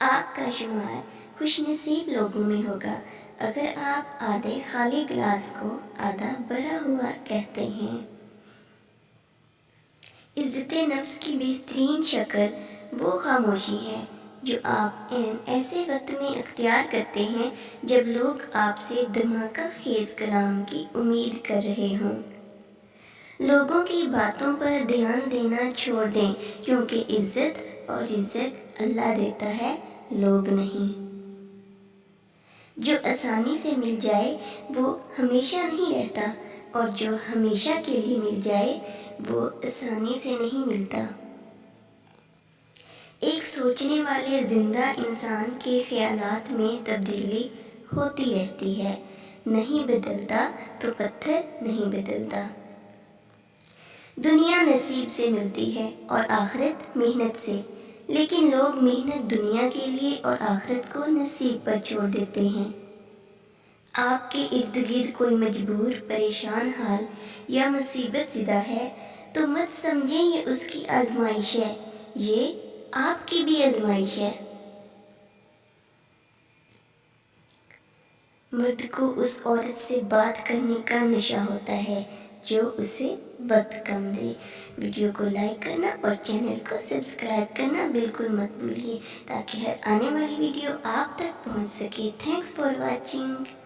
آپ کا شمار خوش نصیب لوگوں میں ہوگا اگر آپ آدھے خالی گلاس کو آدھا بھرا ہوا کہتے ہیں۔ عزت نفس کی بہترین شکل وہ خاموشی ہے جو آپ ایسے وقت میں اختیار کرتے ہیں جب لوگ آپ سے دھماکہ خیز کلام کی امید کر رہے ہوں۔ لوگوں کی باتوں پر دھیان دینا چھوڑ دیں، کیونکہ عزت اللہ دیتا ہے، لوگ نہیں۔ جو آسانی سے مل جائے وہ ہمیشہ نہیں رہتا، اور جو ہمیشہ کے لیے مل جائے وہ آسانی سے نہیں ملتا۔ ایک سوچنے والے زندہ انسان کے خیالات میں تبدیلی ہوتی رہتی ہے، نہیں بدلتا تو پتھر نہیں بدلتا۔ دنیا نصیب سے ملتی ہے اور آخرت محنت سے، لیکن لوگ محنت دنیا کے لیے اور آخرت کو نصیب پر چھوڑ دیتے ہیں۔ آپ کے ارد گرد کوئی مجبور، پریشان حال یا مصیبت زدہ ہے تو مت سمجھیں یہ اس کی آزمائش ہے، یہ آپ کی بھی آزمائش ہے۔ مرد کو اس عورت سے بات کرنے کا نشہ ہوتا ہے جو اسے وقت کم دے۔ ویڈیو کو لائک کرنا اور چینل کو سبسکرائب کرنا بالکل مت بھولیے تاکہ ہر آنے والی ویڈیو آپ تک پہنچ سکے۔ Thanks for watching.